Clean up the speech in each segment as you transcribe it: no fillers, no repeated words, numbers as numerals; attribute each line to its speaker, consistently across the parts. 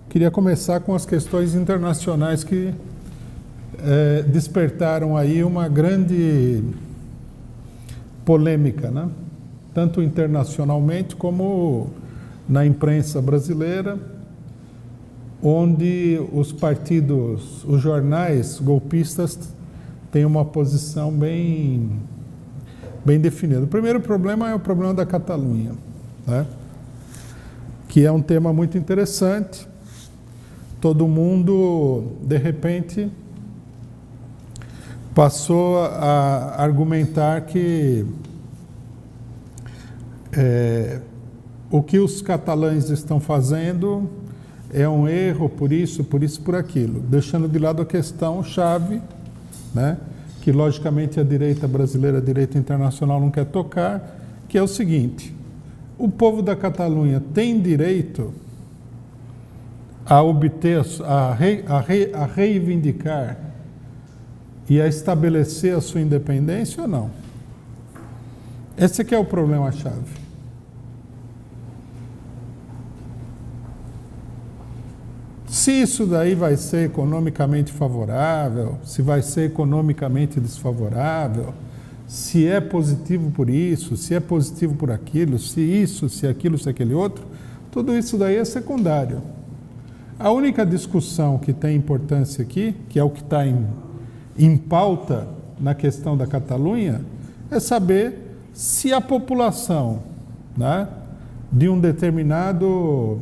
Speaker 1: Queria começar com as questões internacionais que despertaram aí uma grande polêmica, né? Tanto internacionalmente como na imprensa brasileira, onde os partidos, os jornais golpistas têm uma posição bem definida. O primeiro problema é o problema da Catalunha, né? Que é um tema muito interessante. Todo mundo, de repente, passou a argumentar que o que os catalães estão fazendo é um erro, por isso, por aquilo, deixando de lado a questão chave, né, que logicamente a direita brasileira, a direita internacional não quer tocar, que é o seguinte: o povo da Catalunha tem direito a obter, a reivindicar e a estabelecer a sua independência ou não? Esse que é o problema-chave. Se isso daí vai ser economicamente favorável, se vai ser economicamente desfavorável, se é positivo por isso, se é positivo por aquilo, se isso, se aquilo, se aquele outro, tudo isso daí é secundário. A única discussão que tem importância aqui, que é o que está em pauta na questão da Catalunha, é saber se a população, né, de um determinado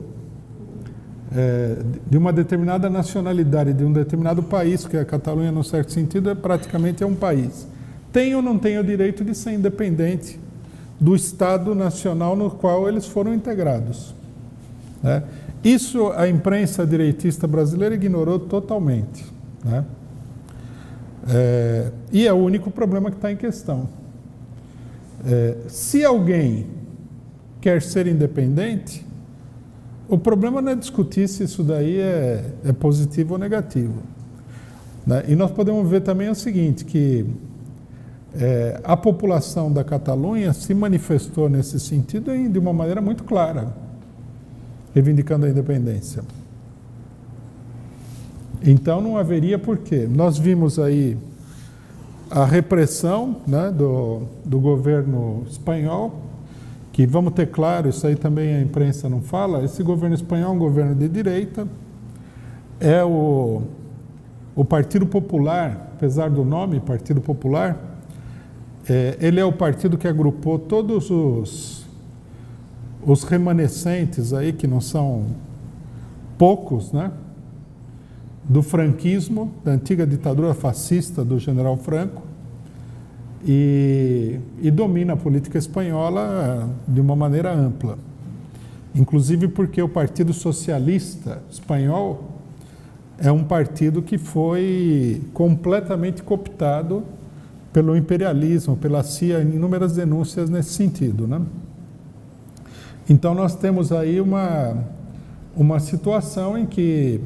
Speaker 1: de uma determinada nacionalidade, de um determinado país, que a Catalunha, num certo sentido, praticamente é um país, tem ou não tem o direito de ser independente do Estado nacional no qual eles foram integrados, né? Isso a imprensa direitista brasileira ignorou totalmente, né? E é o único problema que está em questão. Se alguém quer ser independente, o problema não é discutir se isso daí é positivo ou negativo, né? E nós podemos ver também o seguinte, que a população da Catalunha se manifestou nesse sentido de uma maneira muito clara, reivindicando a independência. Então não haveria porquê. Nós vimos aí a repressão, né, do governo espanhol, que, vamos ter claro, isso aí também a imprensa não fala, esse governo espanhol é um governo de direita, é o Partido Popular, apesar do nome, Partido Popular, ele é o partido que agrupou todos os remanescentes aí, que não são poucos, né, do franquismo, da antiga ditadura fascista do general Franco, e domina a política espanhola de uma maneira ampla. Inclusive porque o Partido Socialista Espanhol é um partido que foi completamente cooptado pelo imperialismo, pela CIA, inúmeras denúncias nesse sentido, né? Então nós temos aí uma situação em que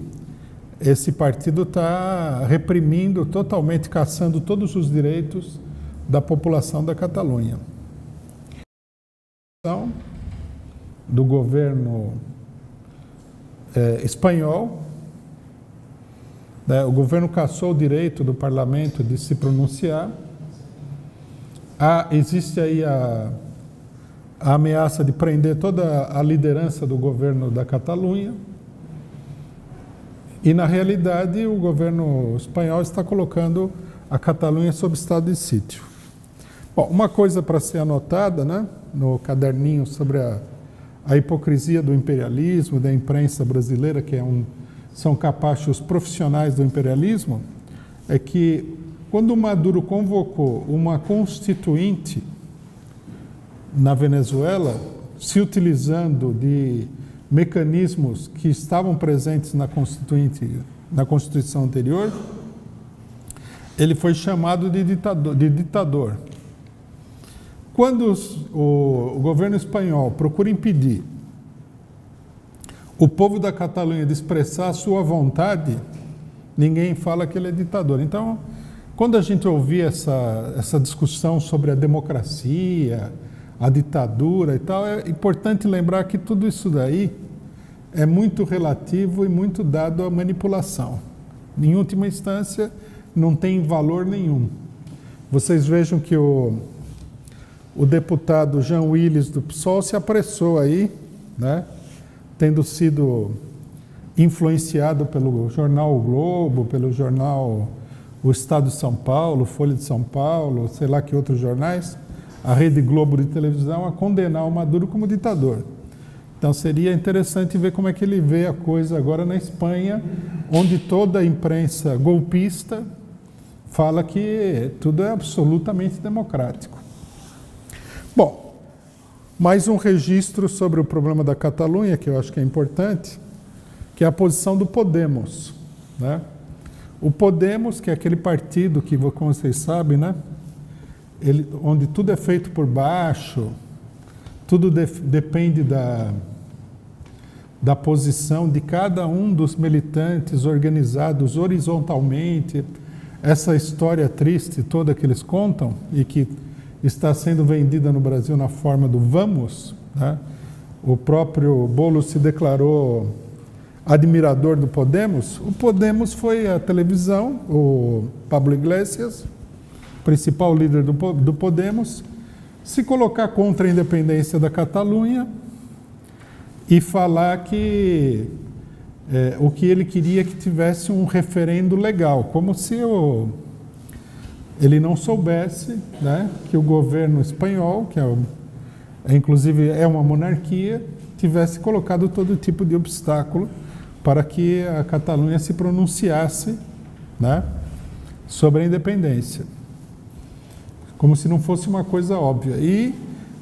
Speaker 1: esse partido está reprimindo totalmente, caçando todos os direitos da população da Catalunha. Do governo espanhol, né, o governo cassou o direito do parlamento de se pronunciar. Existe aí a ameaça de prender toda a liderança do governo da Catalunha. E, na realidade, o governo espanhol está colocando a Catalunha sob estado de sítio. Bom, uma coisa para ser anotada, né, no caderninho sobre a hipocrisia do imperialismo, da imprensa brasileira, que são capachos profissionais do imperialismo, é que quando o Maduro convocou uma constituinte na Venezuela, se utilizando de mecanismos que estavam presentes na Constituição anterior, ele foi chamado de ditador. Quando o governo espanhol procura impedir o povo da Catalunha de expressar a sua vontade, ninguém fala que ele é ditador. Então, quando a gente ouvir essa discussão sobre a democracia, a ditadura e tal, é importante lembrar que tudo isso daí é muito relativo e muito dado à manipulação. Em última instância, não tem valor nenhum. Vocês vejam que o deputado Jean Willis do PSOL se apressou aí, né, tendo sido influenciado pelo jornal O Globo, pelo jornal O Estado de São Paulo, Folha de São Paulo, sei lá que outros jornais, a Rede Globo de televisão, a condenar o Maduro como ditador. Então seria interessante ver como é que ele vê a coisa agora na Espanha, onde toda a imprensa golpista fala que tudo é absolutamente democrático. Bom, mais um registro sobre o problema da Catalunha, que eu acho que é importante, que é a posição do Podemos, né? O Podemos, que é aquele partido que, como vocês sabem, né, onde tudo é feito por baixo, tudo depende da posição de cada um dos militantes organizados horizontalmente, essa história triste toda que eles contam e que está sendo vendida no Brasil na forma do Vamos, né? O próprio Boulos se declarou admirador do Podemos. O Podemos foi a televisão, o Pablo Iglesias, principal líder do Podemos, se colocar contra a independência da Catalunha e falar que o que ele queria que tivesse um referendo legal, como se ele não soubesse, né, que o governo espanhol, que inclusive é uma monarquia, tivesse colocado todo tipo de obstáculo para que a Catalunha se pronunciasse, né, sobre a independência. Como se não fosse uma coisa óbvia. E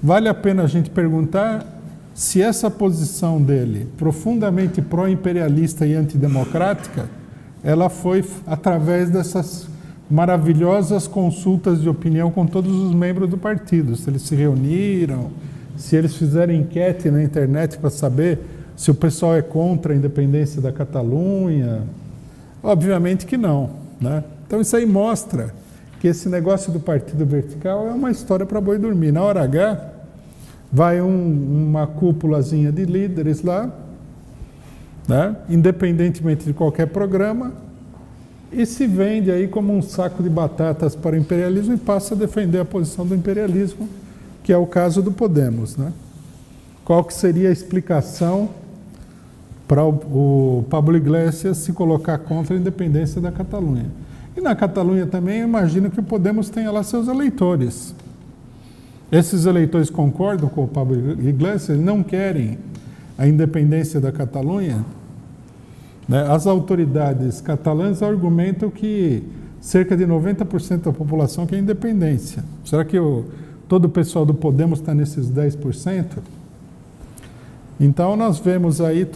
Speaker 1: vale a pena a gente perguntar se essa posição dele, profundamente pró-imperialista e antidemocrática, ela foi através dessas maravilhosas consultas de opinião com todos os membros do partido. Se eles se reuniram, se eles fizeram enquete na internet para saber se o pessoal é contra a independência da Catalunha. Obviamente que não, né? Então isso aí mostra que esse negócio do partido vertical é uma história para boi dormir. Na hora H, vai uma cúpulazinha de líderes lá, né, independentemente de qualquer programa, e se vende aí como um saco de batatas para o imperialismo e passa a defender a posição do imperialismo, que é o caso do Podemos, né? Qual que seria a explicação para o Pablo Iglesias se colocar contra a independência da Catalunha? E na Catalunha também, eu imagino que o Podemos tenha lá seus eleitores. Esses eleitores concordam com o Pablo Iglesias, não querem a independência da Catalunha, né? As autoridades catalãs argumentam que cerca de 90% da população quer independência. Será que todo o pessoal do Podemos está nesses 10%? Então nós vemos aí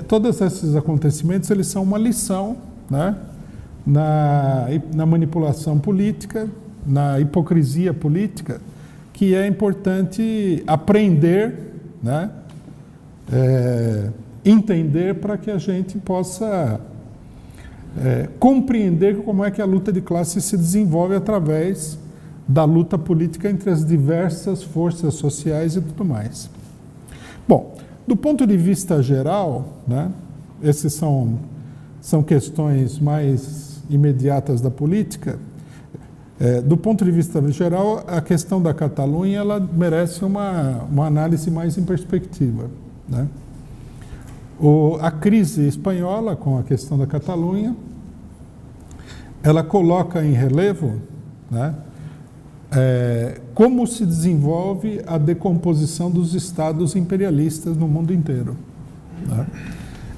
Speaker 1: todos esses acontecimentos, eles são uma lição, né, na manipulação política, na hipocrisia política, que é importante aprender, né, entender para que a gente possa compreender como é que a luta de classe se desenvolve através da luta política entre as diversas forças sociais e tudo mais. Bom, do ponto de vista geral, né, essas são questões mais imediatas da política. Do ponto de vista geral, a questão da Catalunha ela merece uma análise mais em perspectiva, né? A crise espanhola com a questão da Catalunha, ela coloca em relevo, né, como se desenvolve a decomposição dos estados imperialistas no mundo inteiro, né?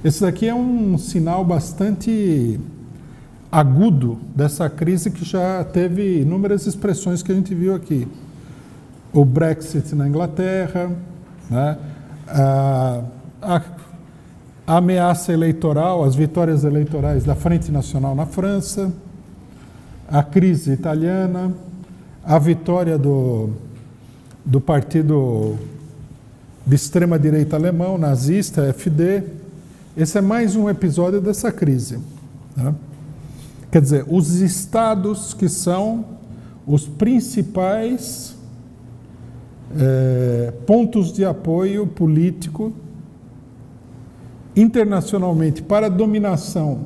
Speaker 1: Esse daqui é um sinal bastante agudo dessa crise que já teve inúmeras expressões que a gente viu aqui. O Brexit na Inglaterra, né? A ameaça eleitoral, as vitórias eleitorais da Frente Nacional na França, a crise italiana, a vitória do partido de extrema-direita alemão, nazista, FD. Esse é mais um episódio dessa crise, né? Quer dizer, os estados que são os principais pontos de apoio político internacionalmente para a dominação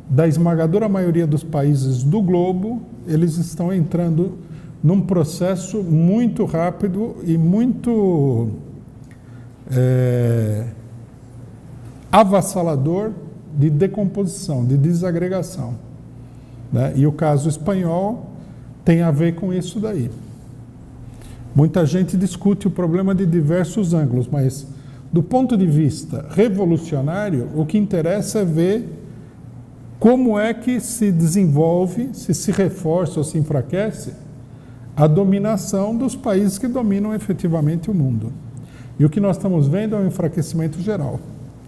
Speaker 1: da esmagadora maioria dos países do globo, eles estão entrando num processo muito rápido e muito avassalador de decomposição, de desagregação, né? E o caso espanhol tem a ver com isso daí. Muita gente discute o problema de diversos ângulos, mas do ponto de vista revolucionário, o que interessa é ver como é que se desenvolve, se reforça ou se enfraquece a dominação dos países que dominam efetivamente o mundo. E o que nós estamos vendo é um enfraquecimento geral,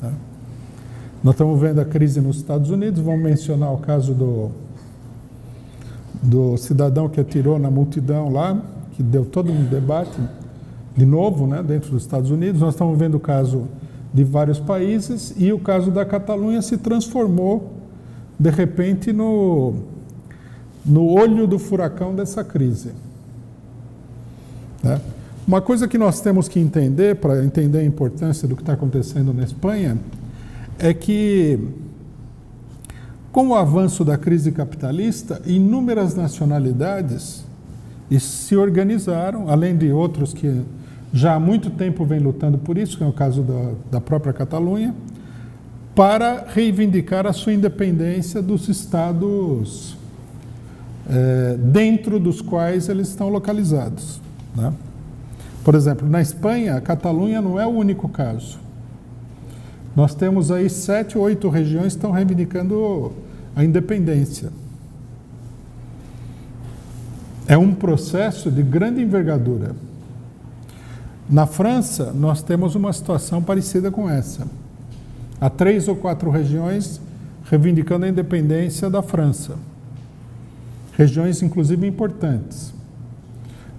Speaker 1: né? Nós estamos vendo a crise nos Estados Unidos, vamos mencionar o caso do cidadão que atirou na multidão lá, que deu todo um debate, de novo, né, dentro dos Estados Unidos. Nós estamos vendo o caso de vários países e o caso da Catalunha se transformou, de repente, no olho do furacão dessa crise, né? Uma coisa que nós temos que entender, para entender a importância do que está acontecendo na Espanha, é que, com o avanço da crise capitalista, inúmeras nacionalidades se organizaram, além de outros que já há muito tempo vêm lutando por isso, que é o caso da própria Catalunha, para reivindicar a sua independência dos estados dentro dos quais eles estão localizados, né? Por exemplo, na Espanha, a Catalunha não é o único caso. Nós temos aí 7 ou 8 regiões que estão reivindicando a independência. É um processo de grande envergadura. Na França, nós temos uma situação parecida com essa. Há 3 ou 4 regiões reivindicando a independência da França. Regiões, inclusive, importantes.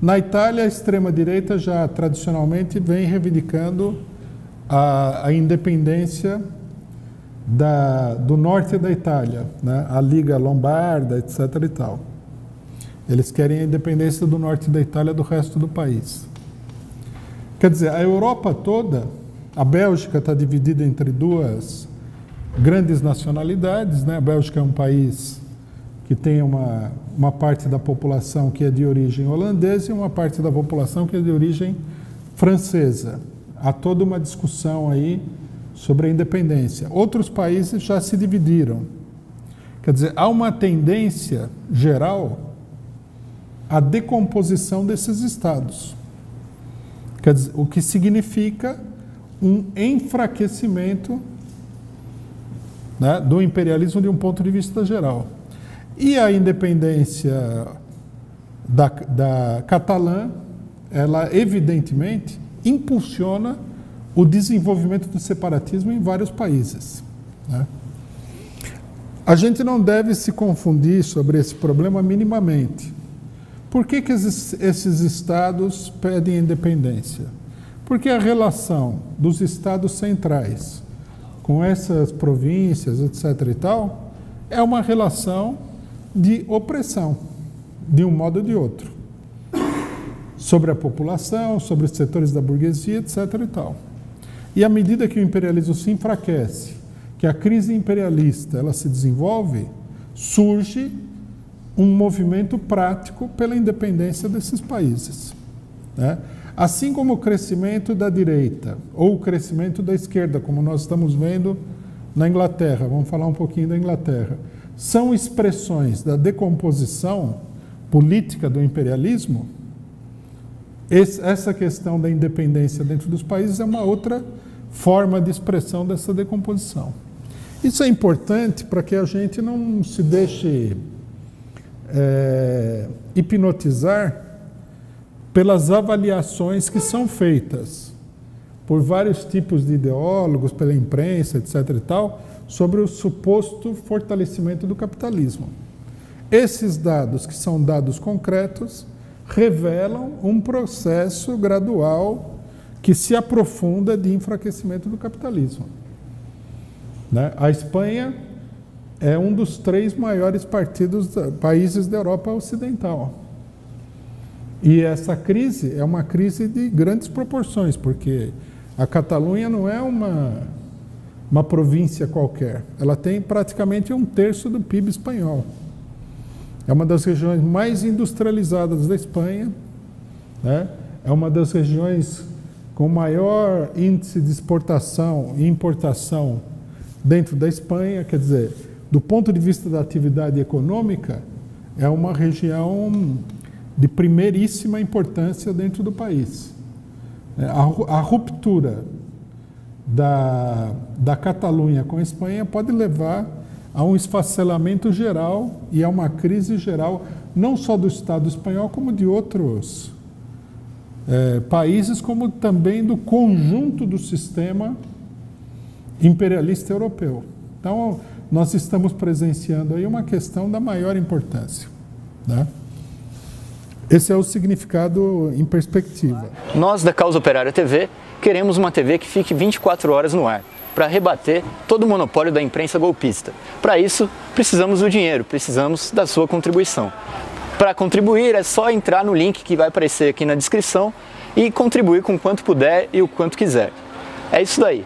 Speaker 1: Na Itália, a extrema-direita já tradicionalmente vem reivindicando a independência do norte da Itália, né? A Liga Lombarda, etc. e tal. Eles querem a independência do norte da Itália do resto do país. Quer dizer, a Europa toda, a Bélgica está dividida entre 2 grandes nacionalidades, né? A Bélgica é um país que tem uma parte da população que é de origem holandesa e uma parte da população que é de origem francesa. Há toda uma discussão aí sobre a independência. Outros países já se dividiram. Quer dizer, há uma tendência geral à decomposição desses estados. Quer dizer, o que significa um enfraquecimento, né, do imperialismo de um ponto de vista geral. E a independência da catalã, ela evidentemente impulsiona o desenvolvimento do separatismo em vários países, né? A gente não deve se confundir sobre esse problema minimamente. Por que esses estados pedem independência? Porque a relação dos estados centrais com essas províncias, etc. e tal, é uma relação de opressão, de um modo ou de outro, sobre a população, sobre os setores da burguesia, etc. e tal. E à medida que o imperialismo se enfraquece, que a crise imperialista ela se desenvolve, surge um movimento prático pela independência desses países, né? Assim como o crescimento da direita ou o crescimento da esquerda, como nós estamos vendo na Inglaterra, vamos falar um pouquinho da Inglaterra, são expressões da decomposição política do imperialismo. Essa questão da independência dentro dos países é uma outra forma de expressão dessa decomposição. Isso é importante para que a gente não se deixe hipnotizar pelas avaliações que são feitas por vários tipos de ideólogos, pela imprensa, etc. e tal, sobre o suposto fortalecimento do capitalismo. Esses dados, que são dados concretos, revelam um processo gradual que se aprofunda de enfraquecimento do capitalismo, né? A Espanha é um dos 3 maiores países da Europa Ocidental. E essa crise é uma crise de grandes proporções, porque a Catalunha não é uma província qualquer. Ela tem praticamente 1/3 do PIB espanhol. É uma das regiões mais industrializadas da Espanha, né? É uma das regiões com maior índice de exportação e importação dentro da Espanha. Quer dizer, do ponto de vista da atividade econômica, é uma região de primeiríssima importância dentro do país. A ruptura da Catalunha com a Espanha pode levar a um esfacelamento geral e a uma crise geral, não só do Estado espanhol, como de outros países, como também do conjunto do sistema imperialista europeu. Então, nós estamos presenciando aí uma questão da maior importância, né? Esse é o significado em perspectiva.
Speaker 2: Nós, da Causa Operária TV, queremos uma TV que fique 24 horas no ar, para rebater todo o monopólio da imprensa golpista. Para isso, precisamos do dinheiro, precisamos da sua contribuição. Para contribuir, é só entrar no link que vai aparecer aqui na descrição e contribuir com o quanto puder e o quanto quiser. É isso daí.